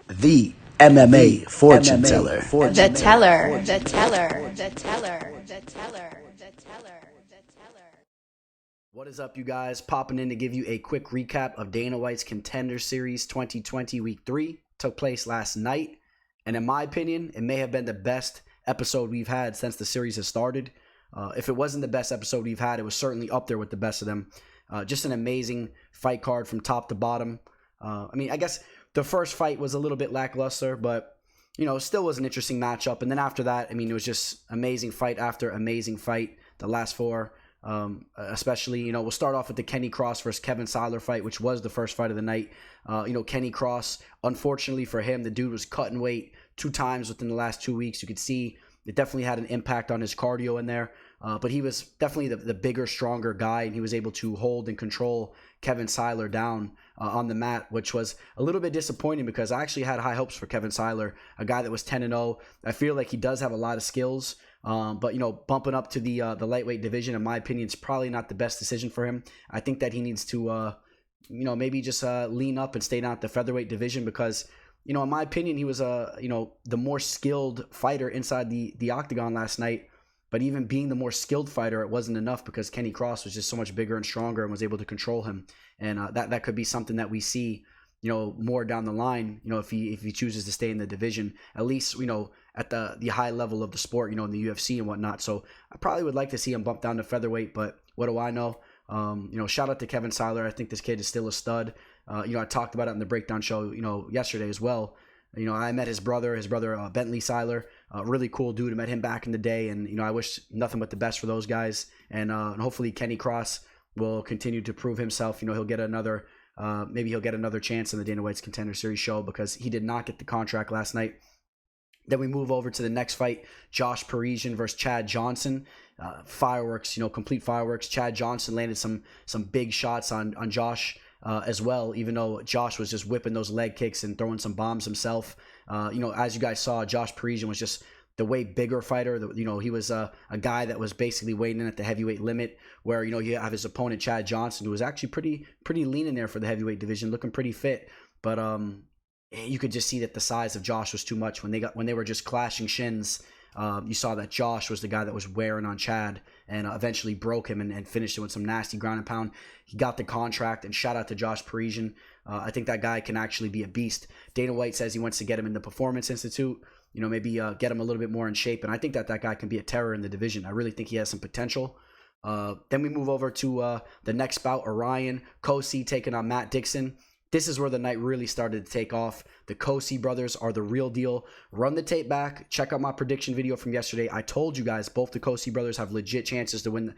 The MMA fortune teller. The teller, the teller, the teller, the teller, the teller, the teller. What is up, you guys? Popping in to give you a quick recap of Dana White's Contender Series 2020 Week 3. Took place last night, and in my opinion, it may have been the best episode we've had since the series has started. If it wasn't the best episode we've had, it was certainly up there with the best of them. Just an amazing fight card from top to bottom. I guess the first fight was a little bit lackluster, but still was an interesting matchup. And then after that, it was just amazing fight after amazing fight. The last four, especially, we'll start off with the Kenny Cross versus Kevin Seiler fight, which was the first fight of the night. Kenny Cross, unfortunately for him, the dude was cutting weight 2 times within the last 2 weeks. You could see it definitely had an impact on his cardio in there. But he was definitely the bigger, stronger guy, and he was able to hold and control Kevin Seiler down on the mat, which was a little bit disappointing because I actually had high hopes for Kevin Seiler, a guy that was 10-0. I feel like he does have a lot of skills, but bumping up to the lightweight division, in my opinion, is probably not the best decision for him. I think that he needs to, maybe just lean up and stay down at the featherweight division because, in my opinion, he was the more skilled fighter inside the octagon last night. But even being the more skilled fighter, it wasn't enough because Kenny Cross was just so much bigger and stronger and was able to control him. And that could be something that we see, more down the line, if he chooses to stay in the division, at least, at the high level of the sport, in the UFC and whatnot. So I probably would like to see him bump down to featherweight, but what do I know? Shout out to Kevin Seiler. I think this kid is still a stud. I talked about it on the breakdown show, yesterday as well. I met his brother Bentley Seiler, really cool dude. I met him back in the day, and I wish nothing but the best for those guys. And hopefully Kenny Cross will continue to prove himself. He'll get another, maybe he'll get another chance in the Dana White's Contender Series show because he did not get the contract last night. Then we move over to the next fight, Josh Parisian versus Chad Johnson. Fireworks, complete fireworks. Chad Johnson landed some big shots on Josh. As well, even though Josh was just whipping those leg kicks and throwing some bombs himself. As you guys saw, Josh Parisian was just the way bigger fighter. He was a guy that was basically weighing in at the heavyweight limit, where you have his opponent Chad Johnson, who was actually pretty lean in there for the heavyweight division, looking pretty fit. But you could just see that the size of Josh was too much when they were just clashing shins. You saw that Josh was the guy that was wearing on Chad and eventually broke him and finished it with some nasty ground and pound. He got the contract, and shout out to Josh Parisian. I think that guy can actually be a beast. Dana White says he wants to get him in the Performance Institute, maybe get him a little bit more in shape, and I think that guy can be a terror in the division. I really think he has some potential. Then we move over to the next bout, Orion Kosi taking on Matt Dixon. This is where the night really started to take off. The Kosi brothers are the real deal. Run the tape back. Check out my prediction video from yesterday. I told you guys both the Kosi brothers have legit chances to win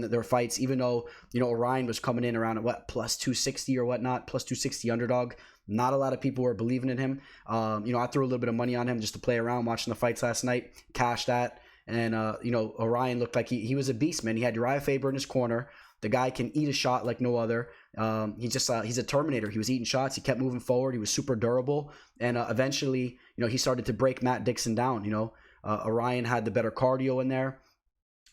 their fights, even though, Orion was coming in around at plus 260 or whatnot, plus 260 underdog. Not a lot of people were believing in him. I threw a little bit of money on him just to play around watching the fights last night. Cashed that. And, Orion looked like he was a beast, man. He had Uriah Faber in his corner. The guy can eat a shot like no other. He's a Terminator. He was eating shots. He kept moving forward. He was super durable. And eventually, he started to break Matt Dixon down. Orion had the better cardio in there.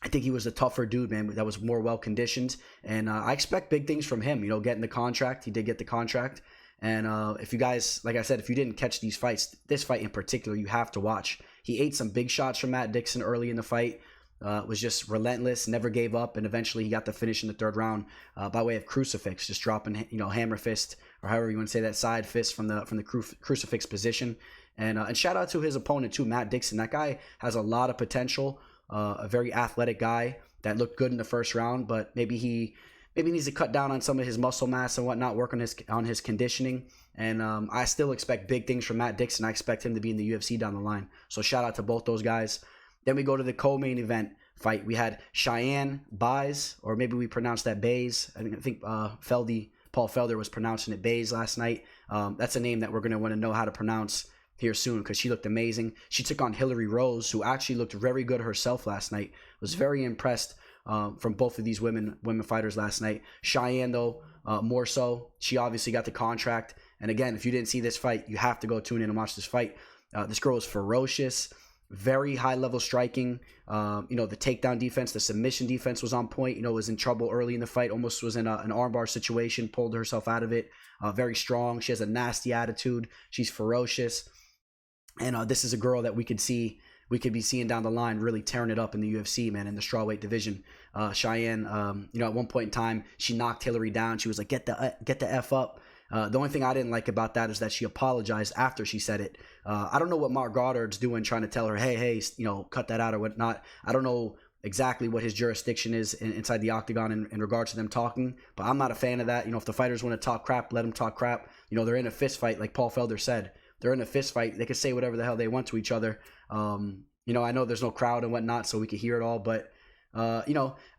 I think he was a tougher dude, man, that was more well-conditioned. And I expect big things from him, getting the contract. He did get the contract. And if you guys, like I said, if you didn't catch these fights, this fight in particular, you have to watch. He ate some big shots from Matt Dixon early in the fight. Was just relentless, never gave up, and eventually he got the finish in the third round by way of crucifix, just dropping hammer fist, or however you want to say that, side fist from the crucifix position. And shout out to his opponent too, Matt Dixon. That guy has a lot of potential, a very athletic guy that looked good in the first round, but maybe he needs to cut down on some of his muscle mass and whatnot, work on his conditioning. And I still expect big things from Matt Dixon. I expect him to be in the UFC down the line. So shout out to both those guys. Then we go to the co-main event fight. We had Cheyenne Bays, or maybe we pronounced that Bays. I think Paul Felder was pronouncing it Bays last night. That's a name that we're going to want to know how to pronounce here soon because she looked amazing. She took on Hilary Rose, who actually looked very good herself last night. Was very impressed from both of these women fighters last night. Cheyenne, though, more so. She obviously got the contract. And again, if you didn't see this fight, you have to go tune in and watch this fight. This girl is ferocious. Very high level striking. The takedown defense, the submission defense was on point. Was in trouble early in the fight. Almost was in an armbar situation. Pulled herself out of it. Very strong. She has a nasty attitude. She's ferocious. And this is a girl that we could be seeing down the line really tearing it up in the UFC, man, in the strawweight division. Cheyenne, at one point in time, she knocked Hilary down. She was like, get the F up. The only thing I didn't like about that is that she apologized after she said it. I don't know what Mark Goddard's doing, trying to tell her, hey, cut that out or whatnot. I don't know exactly what his jurisdiction is inside the octagon in regards to them talking, but I'm not a fan of that. If the fighters want to talk crap, let them talk crap. They're in a fist fight, like Paul Felder said. They're in a fist fight. They can say whatever the hell they want to each other. I know there's no crowd and whatnot, so we could hear it all. But, I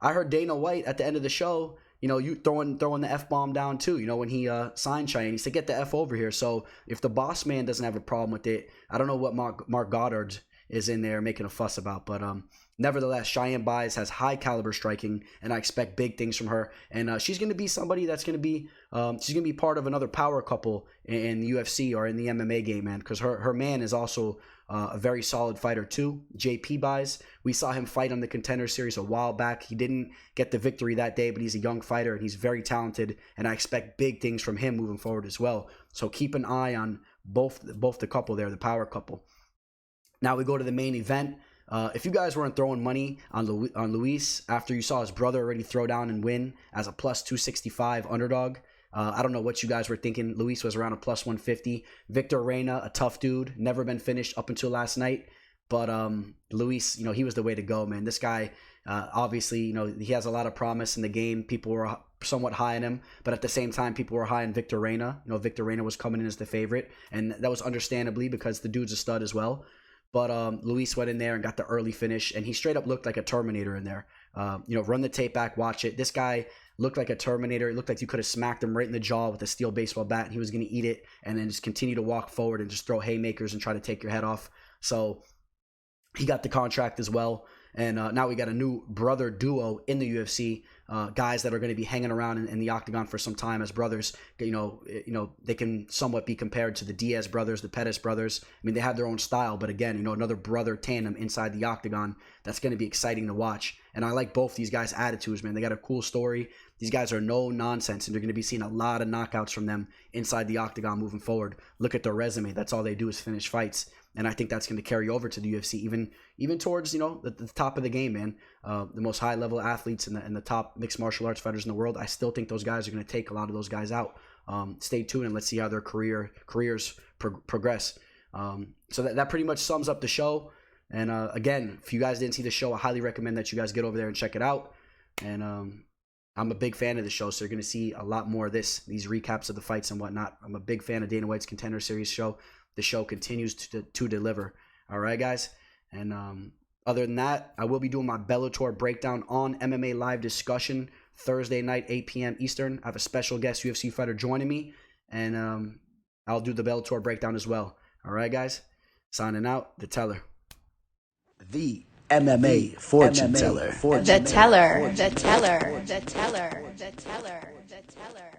heard Dana White at the end of the show, you throwing the F-bomb down too. When he signed Cheyenne, he said, get the F over here. So if the boss man doesn't have a problem with it, I don't know what Mark Goddard is in there making a fuss about. But nevertheless, Cheyenne Buys has high caliber striking, and I expect big things from her. And she's going to be somebody that's going to be she's going to be part of another power couple in the UFC or in the MMA game, man, because her man is also a very solid fighter too. JP Buys, we saw him fight on the Contender Series a while back. He didn't get the victory that day, but he's a young fighter and he's very talented, and I expect big things from him moving forward as well. So keep an eye on both the couple there, the power couple. Now we go to the main event. If you guys weren't throwing money on Luis after you saw his brother already throw down and win as a plus 265 underdog, I don't know what you guys were thinking. Luis was around a plus 150. Victor Reina, a tough dude, never been finished up until last night. But Luis, he was the way to go, man. This guy, obviously, he has a lot of promise in the game. People were somewhat high on him, but at the same time, people were high on Victor Reina. Victor Reina was coming in as the favorite, and that was understandably because the dude's a stud as well. But Luis went in there and got the early finish, and he straight up looked like a Terminator in there. Run the tape back, watch it. This guy looked like a Terminator. It looked like you could have smacked him right in the jaw with a steel baseball bat, and he was going to eat it and then just continue to walk forward and just throw haymakers and try to take your head off. So he got the contract as well. And now we got a new brother duo in the UFC, guys that are going to be hanging around in the octagon for some time as brothers. They can somewhat be compared to the Diaz brothers, the Pettis brothers. I mean, they have their own style, but again, another brother tandem inside the octagon. That's going to be exciting to watch. And I like both these guys' attitudes, man. They got a cool story. These guys are no nonsense, and they're going to be seeing a lot of knockouts from them inside the octagon moving forward. Look at their resume. That's all they do is finish fights. And I think that's going to carry over to the UFC, even towards the top of the game, man. The most high level athletes and the top mixed martial arts fighters in the world. I still think those guys are going to take a lot of those guys out. Stay tuned and let's see how their careers progress. So that pretty much sums up the show. And again, if you guys didn't see the show, I highly recommend that you guys get over there and check it out. And I'm a big fan of the show, so you're going to see a lot more of these recaps of the fights and whatnot. I'm a big fan of Dana White's Contender Series show. The show continues to deliver. All right, guys. And other than that, I will be doing my Bellator breakdown on MMA Live Discussion Thursday night, 8 p.m. Eastern. I have a special guest UFC fighter joining me, and I'll do the Bellator breakdown as well. All right, guys. Signing out, The Teller. The MMA fortune teller. The teller. The teller. The teller. The teller. The teller.